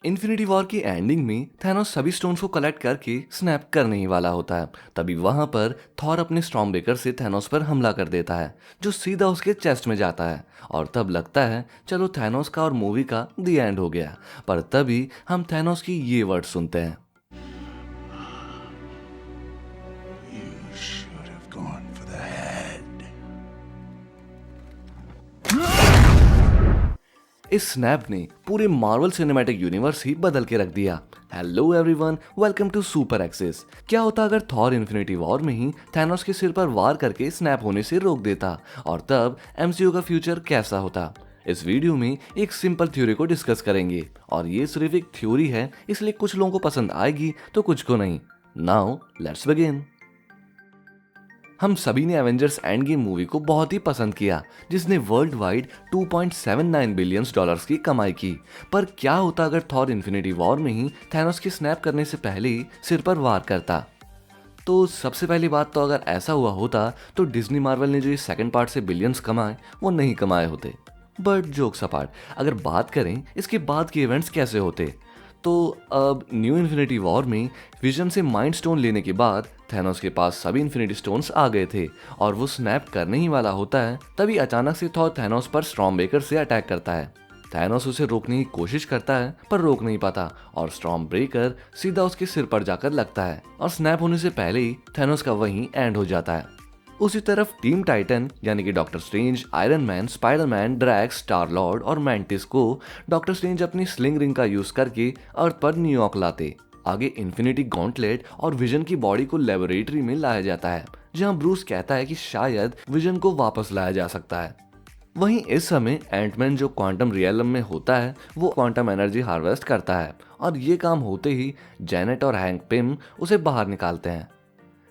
Infinity war की ending में Thanos सभी स्टोन्स को कलेक्ट करके स्नैप करने ही वाला होता है। तभी वहां पर थॉर अपने स्टॉर्मब्रेकर से थैनोस पर हमला कर देता है, जो सीधा उसके चेस्ट में जाता है। और तब लगता है चलो थैनोस का और मूवी का दी एंड हो गया। पर तभी हम थैनोस की ये वर्ड सुनते हैं, You should have gone for the head. इस स्नैप ने पूरे मार्वल सिनेमैटिक यूनिवर्स ही बदल के रख दिया। Hello everyone, welcome to super access. क्या होता अगर थॉर इन्फिनिटी वॉर में ही थैनोस के सिर पर वार करके स्नैप होने से रोक देता, और तब एमसीयू का फ्यूचर कैसा होता? इस वीडियो में एक सिंपल थ्योरी को डिस्कस करेंगे, और ये सिर्फ एक थ्योरी है, इसलिए कुछ लोगों को पसंद आएगी तो कुछ को नहीं। Now let's begin. हम सभी ने एवेंजर्स एंड गेम मूवी को बहुत ही पसंद किया, जिसने वर्ल्ड वाइड 2.79 बिलियन डॉलर्स की कमाई की। पर क्या होता अगर थॉर इन्फिनिटी वॉर में ही थैनोस के स्नैप करने से पहले ही सिर पर वार करता? तो सबसे पहली बात तो अगर ऐसा हुआ होता तो डिज्नी मार्वल ने जो ये सेकंड पार्ट से बिलियंस कमाए वो नहीं कमाए होते। बट जोक्स अपार्ट, अगर बात करें इसके बाद के इवेंट्स कैसे होते, तो अब न्यू इन्फिनिटी वॉर में विजन से माइंड स्टोन लेने के बाद थैनोस के पास सभी इन्फिनिटी स्टोन्स आ गए थे और वो स्नैप करने ही वाला होता है। तभी अचानक से थॉर थैनोस पर स्टॉर्मब्रेकर से अटैक करता है। थैनोस उसे रोकने की कोशिश करता है पर रोक नहीं पाता, और स्टॉर्मब्रेकर सीधा उसके सिर पर जाकर लगता है और स्नैप होने से पहले ही थैनोस का वहीं एंड हो जाता है। उसी तरफ टीम टाइटन यानी कि Doctor Strange, Iron Man, Spiderman, Drax, Star Lord और मैंटिस को डॉक्टर स्ट्रेंज अपनी स्लिंग रिंग का यूज करके अर्थ पर न्यूयॉर्क लाते। आगे इन्फिनिटी गॉन्टलेट और विजन की बॉडी को लेबोरेटरी में लाया जाता है, जहां ब्रूस कहता है कि शायद विजन को वापस लाया जा सकता है। वहीं इस समय एंटमैन जो क्वांटम रियलम में होता है वो क्वांटम एनर्जी हार्वेस्ट करता है, और ये काम होते ही जेनेट और हैंक पिम उसे बाहर निकालते हैं।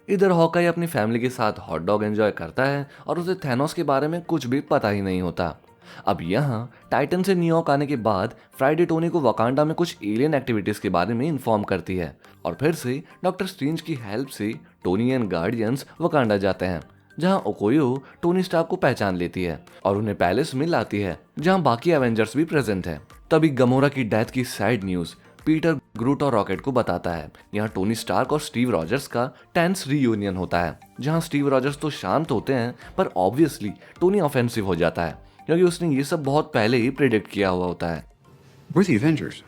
इधर हॉकाई अपनी फैमिली के साथ हॉट डॉग एंजॉय करता है और उसे थैनोस के बारे में कुछ भी पता ही नहीं होता। अब यहाँ टाइटन से न्यूयॉर्क आने के बाद फ्राइडे टोनी को वकांडा में कुछ एलियन एक्टिविटीज के बारे में इन्फॉर्म करती है, और फिर से डॉक्टर स्ट्रेंज की हेल्प से टोनी एंड गार्डियंस वकांडा जाते हैं, जहाँ ओकोयो टोनी स्टार्क को पहचान लेती है और उन्हें पैलेस में लाती है, जहाँ बाकी एवेंजर्स भी प्रेजेंट है। तभी गमोरा की डेथ की सैड न्यूज पीटर, ग्रूट और रॉकेट को बताता है। यहाँ टोनी स्टार्क और स्टीव रॉजर्स का टेंस रीयूनियन होता है, जहाँ स्टीव रॉजर्स तो शांत होते हैं पर ऑब्वियसली टोनी ऑफेंसिव हो जाता है, क्योंकि उसने ये सब बहुत पहले ही प्रेडिक्ट किया हुआ होता है। We're the Avengers.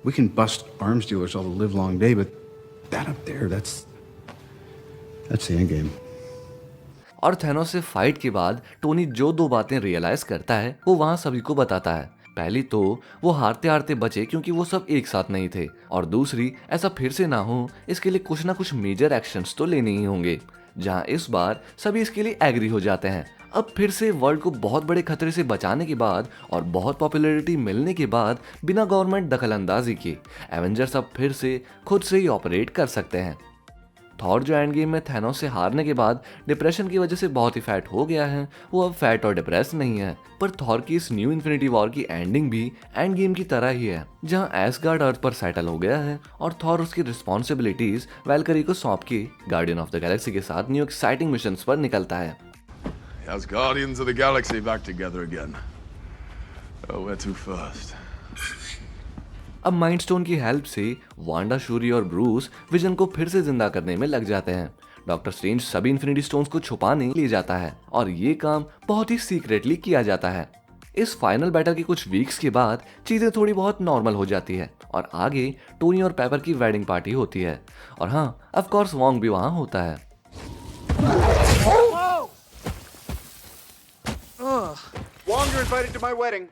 We can bust arms dealers all the live long day, but that up there, that's the end game. और थैनोस से फाइट के बाद टोनी जो दो बातें रियलाइज करता है वो वहां सभी को बताता है। पहली तो वो हारते हारते बचे क्योंकि वो सब एक साथ नहीं थे, और दूसरी ऐसा फिर से ना हो इसके लिए कुछ ना कुछ मेजर एक्शंस तो लेने ही होंगे, जहां इस बार सभी इसके लिए एग्री हो जाते हैं। अब फिर से वर्ल्ड को बहुत बड़े खतरे से बचाने के बाद और बहुत पॉपुलैरिटी मिलने के बाद बिना गवर्नमेंट दखलंदाजी के एवेंजर्स अब फिर से खुद से ही ऑपरेट कर सकते हैं। थॉर जो एंड गेम में थैनोस से हारने के बाद डिप्रेशन की वजह से बहुत ही फैट हो गया है, वो अब फैट और डिप्रेस नहीं है। पर थॉर की इस न्यू इन्फिनिटी वॉर की एंडिंग भी एंड गेम की तरह ही है, जहां एसगार्ड अर्थ पर सेटल हो गया है और थॉर उसकी रिस्पॉन्सिबिलिटीज वैल्करी को सौंप के गार्डियन ऑफ द गैलेक्सी के साथ न्यू एक्साइटिंग मिशंस पर निकलता है। As Guardians of the Galaxy back together again. Oh, where to first? अब माइंड स्टोन की हेल्प से वांडा, शूरी और ब्रूस विजन को फिर से जिंदा करने में लग जाते हैं। डॉक्टर स्ट्रेंज सभी इन्फिनिटी स्टोन्स को छुपाने ले जाता है, और ये काम बहुत ही सीक्रेटली किया जाता है। इस फाइनल बैटल के कुछ वीक्स के बाद चीजें थोड़ी बहुत नॉर्मल हो जाती है, और आगे टोनी और पेपर की वेडिंग पार्टी होती है, और हाँ, ऑफ कोर्स वॉन्ग भी वहां होता है। Wong, you're invited to my wedding.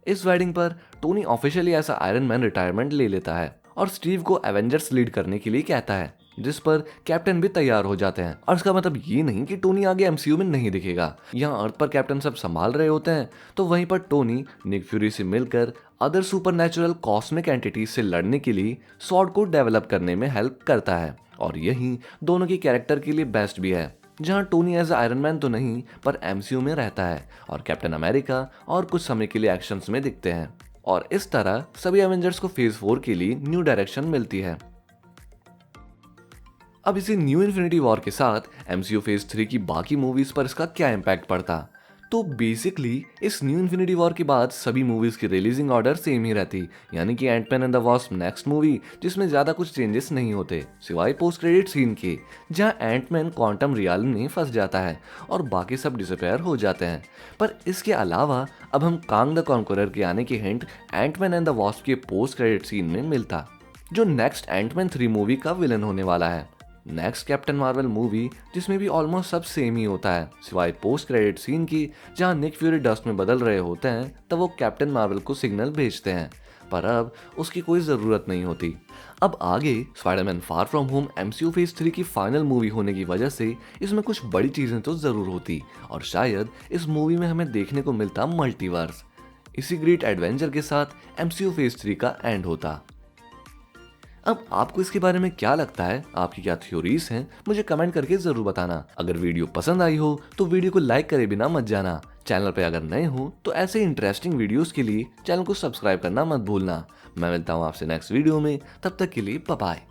इस वेडिंग पर टोनी ऑफिशियली ऐसा आयरन मैन रिटायरमेंट ले लेता है और स्टीव को एवेंजर्स लीड करने के लिए कहता है, जिस पर कैप्टन भी तैयार हो जाते हैं। और इसका मतलब ये नहीं कि टोनी आगे एमसीयू में नहीं दिखेगा। यहाँ अर्थ पर कैप्टन सब संभाल रहे होते हैं, तो वहीं पर टोनी निक फ्यूरी से मिलकर अदर सुपरनैचुरल कॉस्मिक एंटिटीज से लड़ने के लिए स्वॉर्ड को डेवलप करने में हेल्प करता है, और यही दोनों की कैरेक्टर के लिए बेस्ट भी है। जहां टोनी एज आयरन मैन तो नहीं पर एमसीयू में रहता है, और कैप्टन अमेरिका और कुछ समय के लिए एक्शंस में दिखते हैं, और इस तरह सभी एवेंजर्स को फेज 4 के लिए न्यू डायरेक्शन मिलती है। अब इसी न्यू इन्फिनिटी वॉर के साथ एमसीयू फेज 3 की बाकी मूवीज पर इसका क्या इम्पैक्ट पड़ता? तो बेसिकली इस न्यू इन्फिनिटी वॉर के बाद सभी मूवीज की रिलीजिंग ऑर्डर सेम ही रहती, यानी कि Antman and the Wasp next movie, जिसमें ज्यादा कुछ चेंजेस नहीं होते सिवाय पोस्ट क्रेडिट सीन के, जहां एंटमैन क्वांटम रियल्म में फंस जाता है और बाकी सब डिसअपेयर हो जाते हैं। पर इसके अलावा अब हम कांग द कॉन्करर के आने की hint Antman and the Wasp के पोस्ट क्रेडिट सीन में मिलता, जो नेक्स्ट एंटमैन 3 मूवी का विलन होने वाला है। नेक्स्ट कैप्टन मार्वल मूवी जिसमें भी ऑलमोस्ट सब सेम ही होता है सिवाय पोस्ट क्रेडिट सीन की, जहां निक फ्यूरी डस्ट में बदल रहे होते हैं तब वो कैप्टन मार्वल को सिग्नल भेजते हैं, पर अब उसकी कोई ज़रूरत नहीं होती। अब आगे Spiderman far from home MCU phase 3 की फाइनल मूवी होने की वजह से इसमें कुछ बड़ी चीज़ें तो ज़रूर होती और शायद इस मूवी में हमें देखने को मिलता मल्टीवर्स। इसी ग्रेट एडवेंचर के साथ MCU फेज 3 का एंड होता। अब आपको इसके बारे में क्या लगता है, आपकी क्या थ्योरीज हैं, मुझे कमेंट करके जरूर बताना। अगर वीडियो पसंद आई हो तो वीडियो को लाइक करे बिना मत जाना। चैनल पे अगर नए हो तो ऐसे इंटरेस्टिंग वीडियोस के लिए चैनल को सब्सक्राइब करना मत भूलना। मैं मिलता हूँ आपसे नेक्स्ट वीडियो में, तब तक के लिए बाय बाय।